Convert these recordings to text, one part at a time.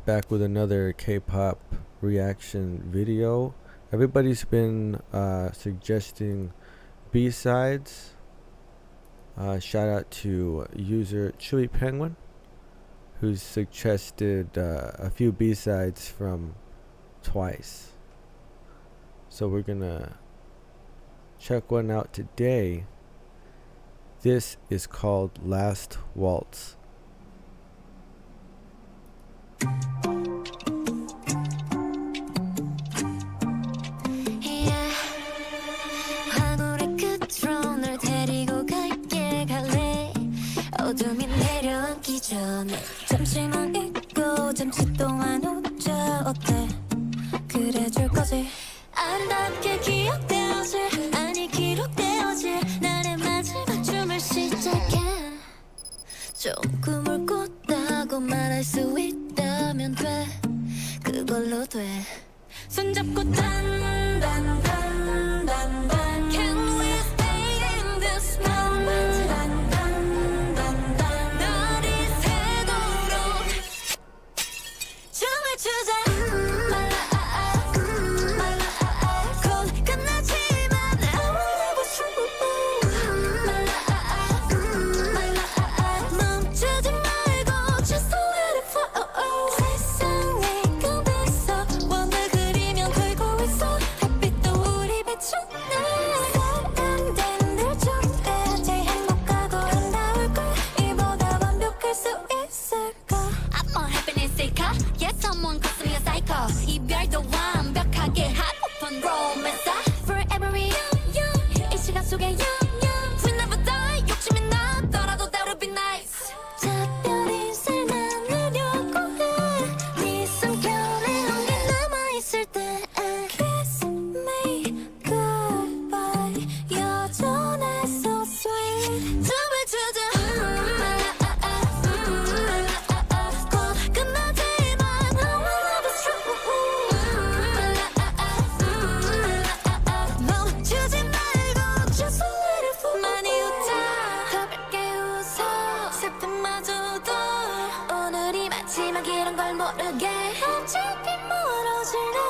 back with another K-pop reaction video. Everybody's been suggesting B-sides. Shout out to user Chewy Penguin, who's suggested a few B-sides from Twice. So we're gonna check one out today. This is called Last Waltz. 어둠이 내려앉기 전에 잠시만 잊고 잠시 동안 웃자 어때 그래줄 거지 아름답게 기억되어질 아니 기록되어질 나의 마지막 춤을 시작해 좋은 꿈을 꿨다고 말할 수 있다면 돼 그걸로 돼 손잡고 단단단단단 Can we stay in this moment 이별도 완벽하게 하고픈 로맨스 Forever young young 이 시간 속에 young young We never die 욕심이 나더라도 that would be nice 작별인 살만 내려고 해 네 숨결에 온게 남아있을 때 Kiss me goodbye 여전해 so sweet 춤을 추자 이런 걸 모르게 어차피 멀어질 날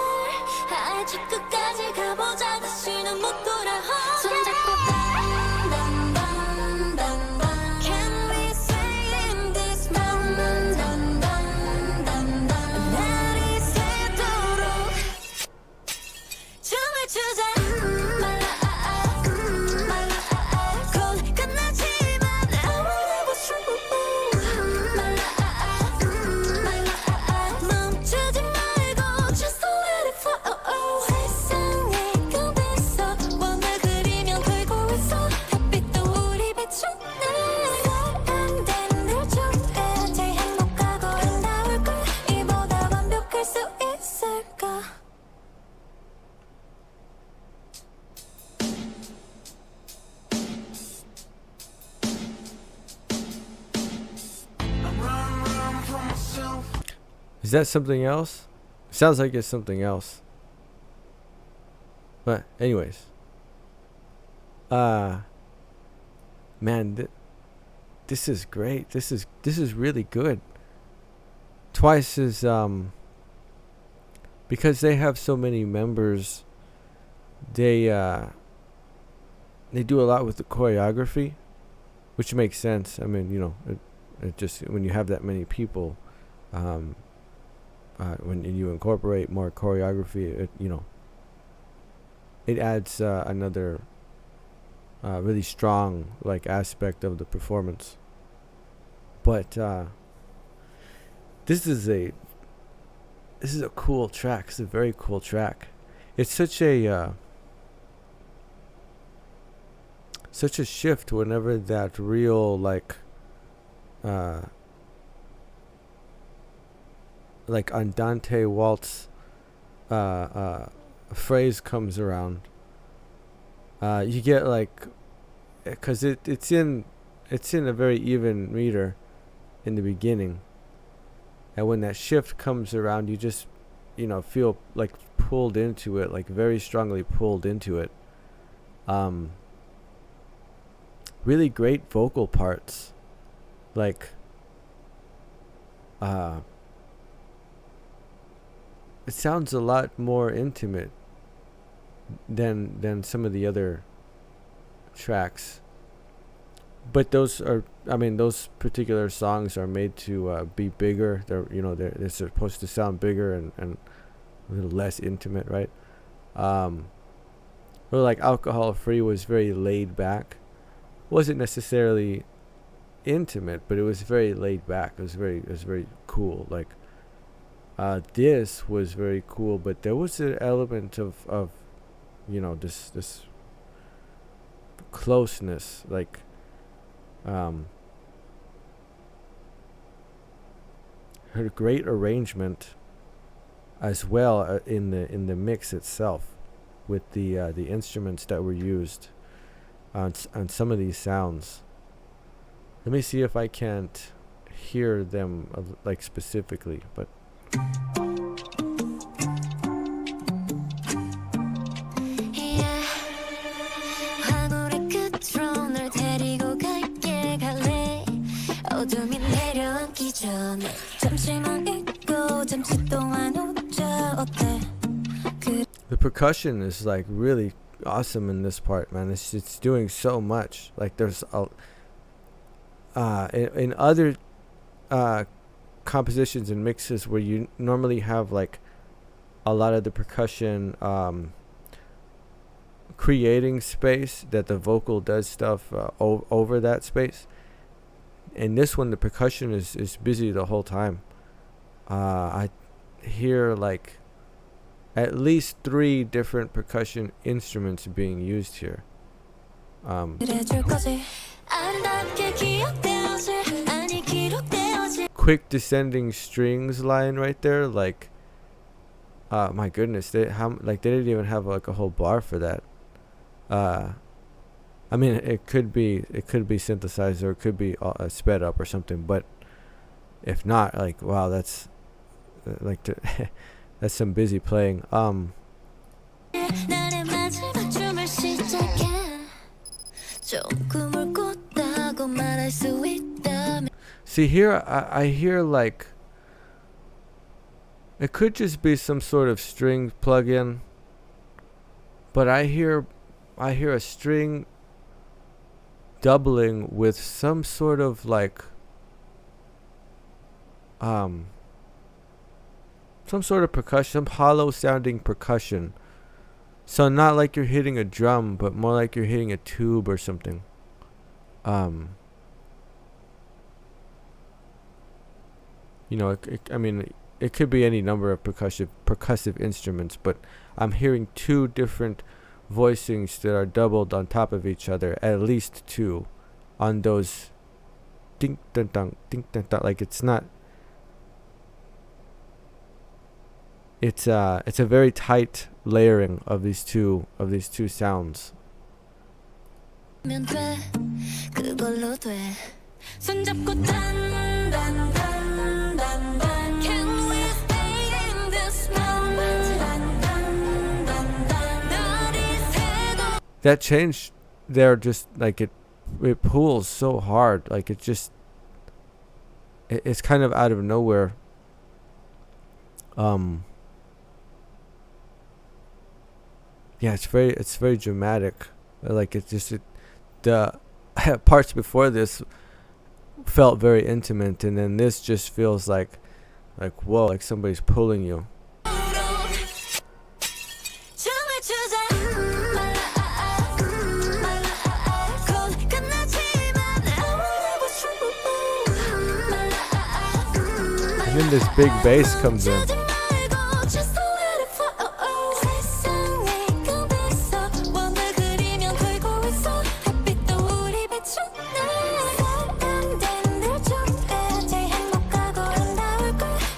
아주 끝까지 가보자 다시는 못 돌아와 손잡고 단단단단단 Can we stay in this moment 단단단단 날이 새도록 춤을 추자 Is that something else? Sounds like it's something else. But anyways. Man, this is great. This is really good. Twice is because they have so many members, they do a lot with the choreography, which makes sense. I mean, you know, it just when you have that many people, when you incorporate more choreography, it adds another really strong aspect of the performance. But this is a cool track. It's a very cool track. It's such a shift whenever that real Andante waltz phrase comes around. You get because it's in a very even meter in the beginning, and when that shift comes around, you just feel pulled into it, very strongly pulled into it. Really great vocal parts, it sounds a lot more intimate than some of the other tracks. But those particular songs are made to be bigger. They're supposed to sound bigger and a little less intimate, right? Or like Alcohol Free was very laid back. Wasn't necessarily intimate, but it was very laid back. It was very cool. Like this was very cool, but there was an element of this closeness, like her great arrangement as well in the mix itself, with the instruments that were used on some of these sounds. Let me see if I can't hear them like specifically, but the percussion is like really awesome in this part, man. It's doing so much. Like there's in other compositions and mixes where you normally have like a lot of the percussion creating space, that the vocal does stuff over that space. In this one, the percussion is busy the whole time. I hear like at least 3 different percussion instruments being used here. Quick descending strings line right there, like my goodness, they didn't even have like a whole bar for that. I mean, it could be synthesized, or it could be sped up or something, but if not, like, wow, that's that's some busy playing. See here, I hear like it could just be some sort of string plug-in, but I hear a string doubling with some sort of like some sort of percussion, some hollow sounding percussion. So not like you're hitting a drum, but more like you're hitting a tube or something. It could be any number of percussive instruments, but I'm hearing 2 different voicings that are doubled on top of each other, at least 2, on those ding dun dun ding dun dun. Like it's not. It's a very tight layering of these two sounds. That change there, just like it pulls so hard, like it's kind of out of nowhere. Yeah, it's very dramatic. Like the parts before this felt very intimate, and then this just feels like whoa, like somebody's pulling you. And then this big bass comes in.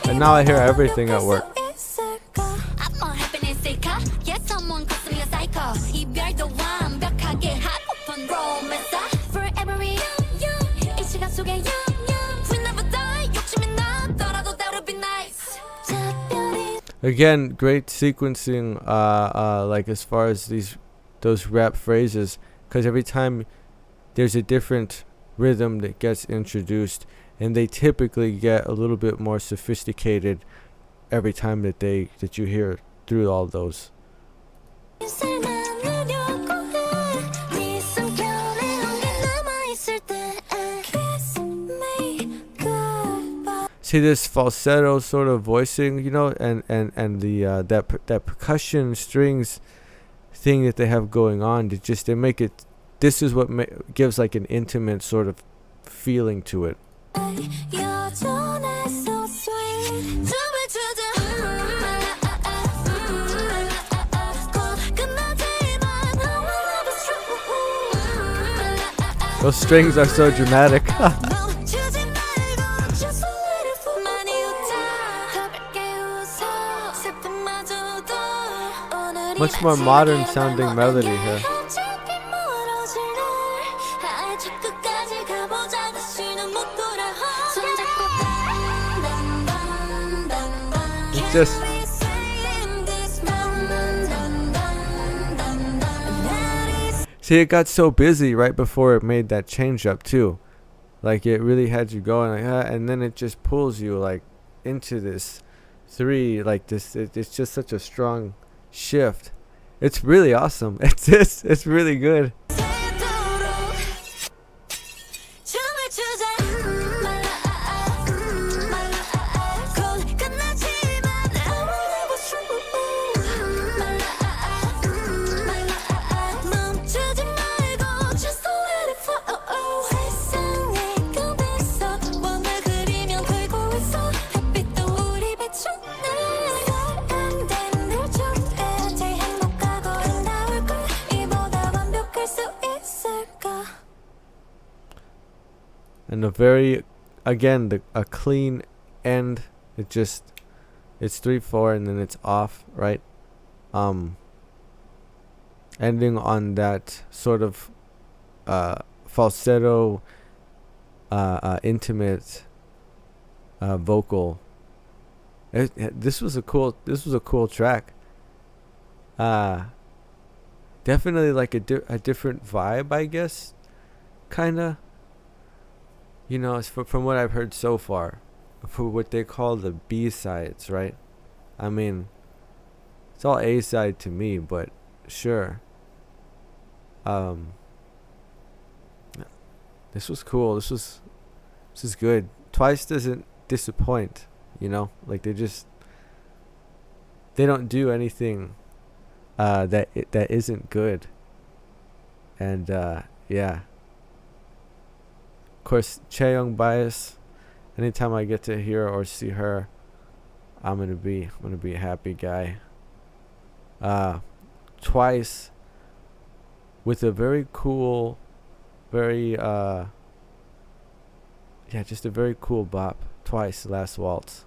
And now I hear everything at work. Again, great sequencing, like as far as those rap phrases, because every time there's a different rhythm that gets introduced, and they typically get a little bit more sophisticated every time that you hear through all those. See this falsetto sort of voicing, you know, and the that percussion strings thing that they have going on. They make it. This is what gives like an intimate sort of feeling to it. Those strings are so dramatic. Much more modern sounding melody here. It's just see, it got so busy right before it made that change up too. Like it really had you going like and then it just pulls you like into this 3 like this. It's just such a strong shift. It's really awesome. It's really good. And a very, again, a clean end. It's 3/4 and then it's off, right? Ending on that sort of falsetto, intimate vocal. This was a cool track. Definitely like a different vibe, I guess, kinda. You know, from what I've heard so far, for what they call the B-sides, right? I mean, it's all A-side to me, but sure. This was cool. This is good. Twice doesn't disappoint, you know? Like they don't do anything that isn't good. And yeah. Of course, Chaeyoung bias. Anytime I get to hear or see her, I'm gonna be a happy guy. Twice with a very cool, very just a very cool bop. Twice, Last Waltz.